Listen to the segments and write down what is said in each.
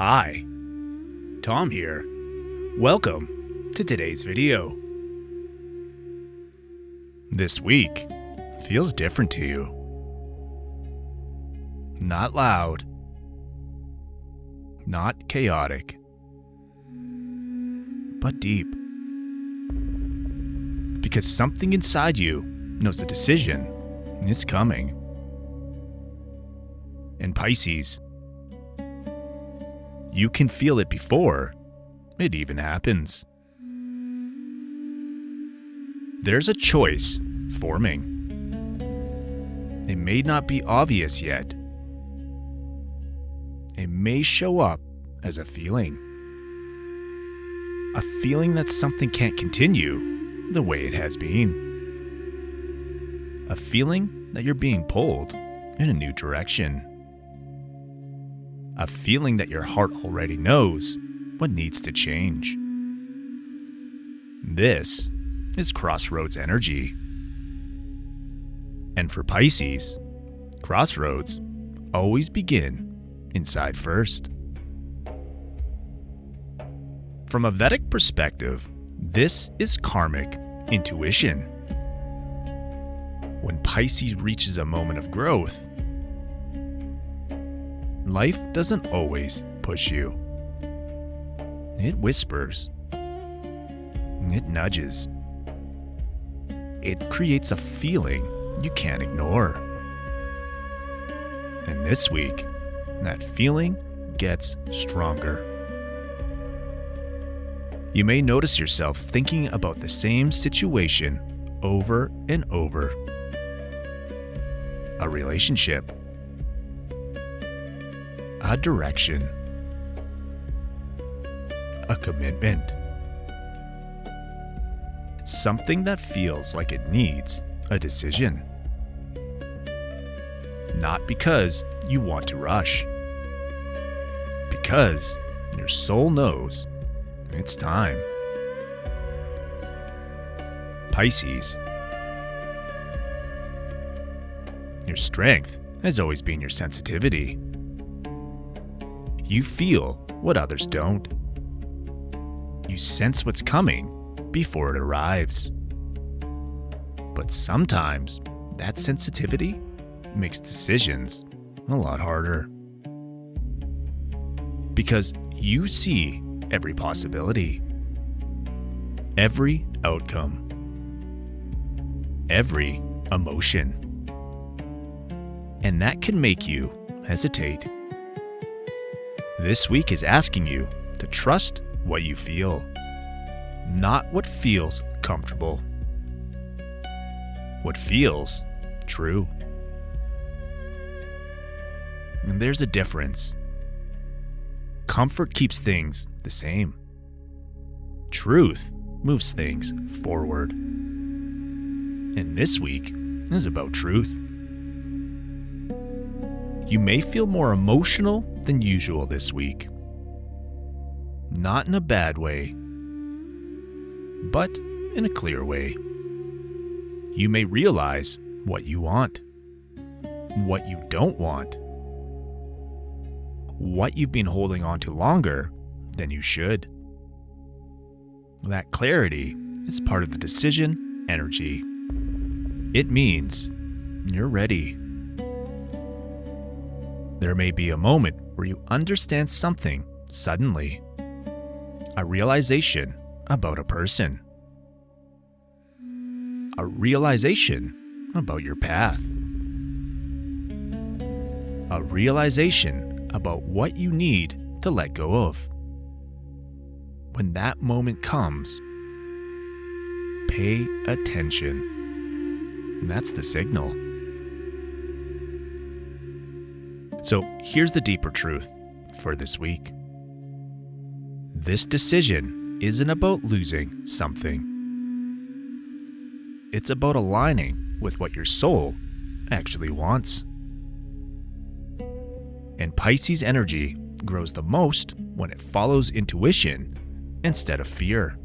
Hi, Tom here. Welcome to today's video. This week feels different to you. Not loud, not chaotic, but deep. Because something inside you knows a decision is coming. In Pisces, you can feel it before it even happens. There's a choice forming. It may not be obvious yet. It may show up as a feeling. A feeling that something can't continue the way it has been. A feeling that you're being pulled in a new direction. A feeling that your heart already knows what needs to change. This is crossroads energy. And for Pisces, crossroads always begin inside first. From a Vedic perspective, this is karmic intuition. When Pisces reaches a moment of growth, life doesn't always push you. It whispers. It nudges. It creates a feeling you can't ignore. And this week, that feeling gets stronger. You may notice yourself thinking about the same situation over and over. A relationship. A direction. A commitment. Something that feels like it needs a decision. Not because you want to rush. Because your soul knows it's time. Pisces. Your strength has always been your sensitivity. You feel what others don't. You sense what's coming before it arrives. But sometimes that sensitivity makes decisions a lot harder. Because you see every possibility, every outcome, every emotion. And that can make you hesitate. This week is asking you to trust what you feel, not what feels comfortable, what feels true. And there's a difference. Comfort keeps things the same. Truth moves things forward. And this week is about truth. You may feel more emotional than usual this week. Not in a bad way, but in a clear way. You may realize what you want, what you don't want, what you've been holding on to longer than you should. That clarity is part of the decision energy. It means you're ready. There may be a moment where you understand something suddenly. A realization about a person. A realization about your path. A realization about what you need to let go of. When that moment comes, pay attention. And that's the signal. So here's the deeper truth for this week. This decision isn't about losing something. It's about aligning with what your soul actually wants. And Pisces energy grows the most when it follows intuition instead of fear.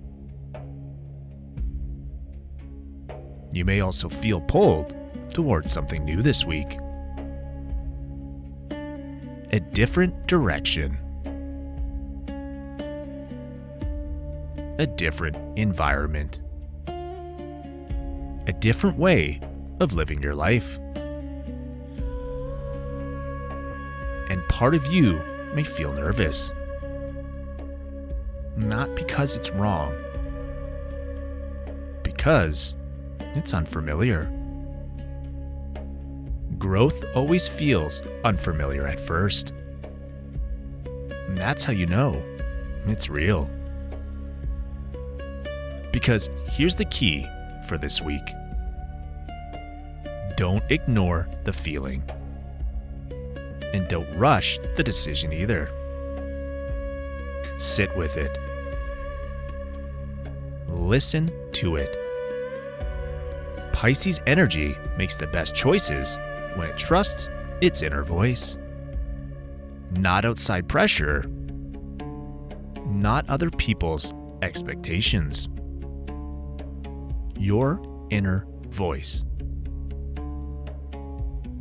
You may also feel pulled towards something new this week. A different direction. a different environment, a different way of living your life. And part of you may feel nervous. Not because it's wrong, because it's unfamiliar. Growth always feels unfamiliar at first. And that's how you know it's real. Because here's the key for this week. Don't ignore the feeling. And don't rush the decision either. Sit with it. Listen to it. Pisces energy makes the best choices when it trusts its inner voice. Not outside pressure, not other people's expectations. Your inner voice.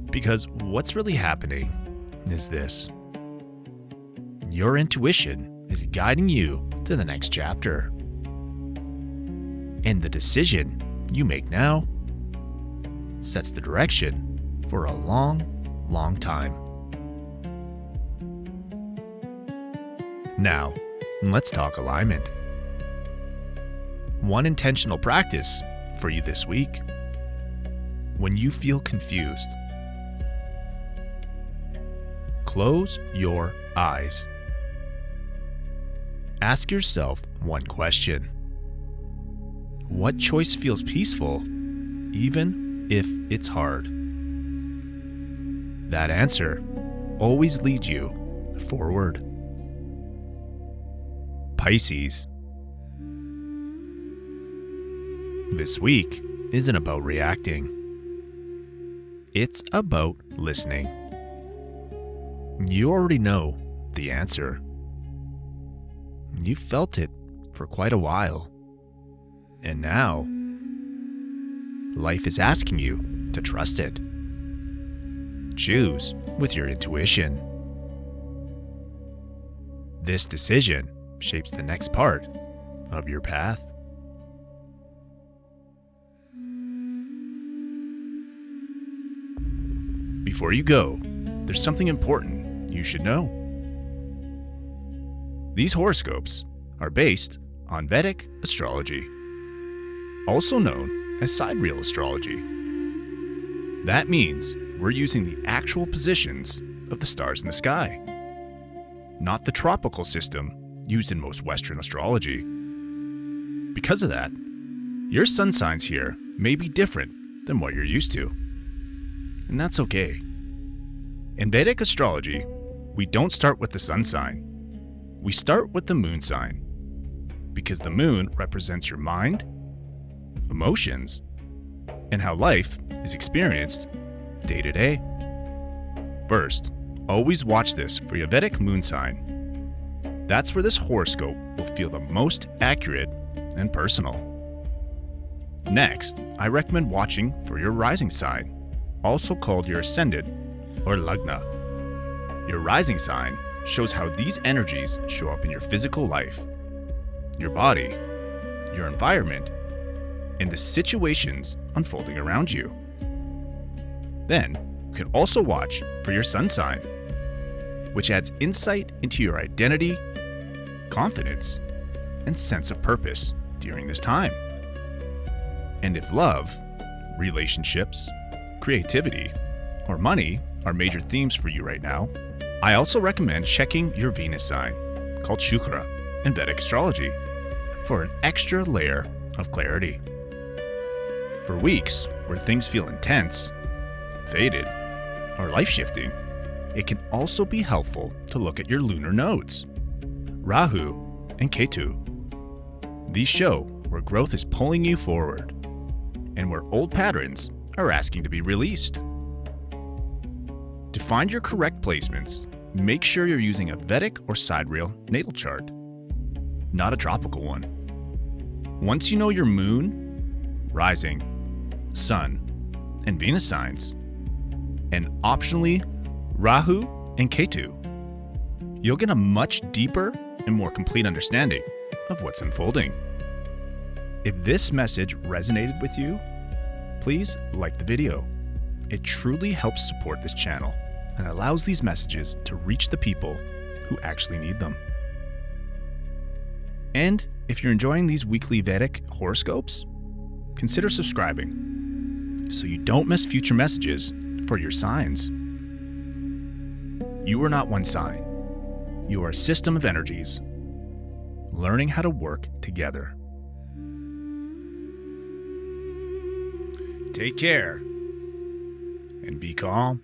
Because what's really happening is this. Your intuition is guiding you to the next chapter. And the decision you make now sets the direction for a long, long time. Now, let's talk alignment. One intentional practice for you this week. When you feel confused, close your eyes. Ask yourself one question. What choice feels peaceful, even if it's hard? That answer always leads you forward. Pisces. This week isn't about reacting. It's about listening. You already know the answer. You felt it for quite a while. And now, life is asking you to trust it. Choose with your intuition. This decision shapes the next part of your path. Before you go, there's something important you should know. These horoscopes are based on Vedic Astrology, also known as Siderail Astrology. That means we're using the actual positions of the stars in the sky, not the tropical system used in most Western astrology. Because of that, your sun signs here may be different than what you're used to. And that's okay. In Vedic astrology, we don't start with the sun sign. We start with the moon sign, because the moon represents your mind, emotions, and how life is experienced day to day. First, always watch this for your Vedic moon sign. That's where this horoscope will feel the most accurate and personal. Next, I recommend watching for your rising sign, also called your ascendant or lagna. Your rising sign shows how these energies show up in your physical life, your body, your environment, and the situations unfolding around you. Then, you can also watch for your sun sign, which adds insight into your identity, confidence, and sense of purpose during this time. And if love, relationships, creativity, or money are major themes for you right now, I also recommend checking your Venus sign, called Shukra in Vedic astrology, for an extra layer of clarity. For weeks where things feel intense, faded, or life-shifting, it can also be helpful to look at your lunar nodes, Rahu and Ketu. These show where growth is pulling you forward, and where old patterns are asking to be released. To find your correct placements, make sure you're using a Vedic or Siderail natal chart, not a tropical one. Once you know your moon, rising, sun, and Venus signs, and optionally Rahu and Ketu, you'll get a much deeper and more complete understanding of what's unfolding. If this message resonated with you, please like the video. It truly helps support this channel and allows these messages to reach the people who actually need them. And if you're enjoying these weekly Vedic horoscopes, consider subscribing so you don't miss future messages for your signs. You are not one sign. You are a system of energies, learning how to work together. Take care and be calm.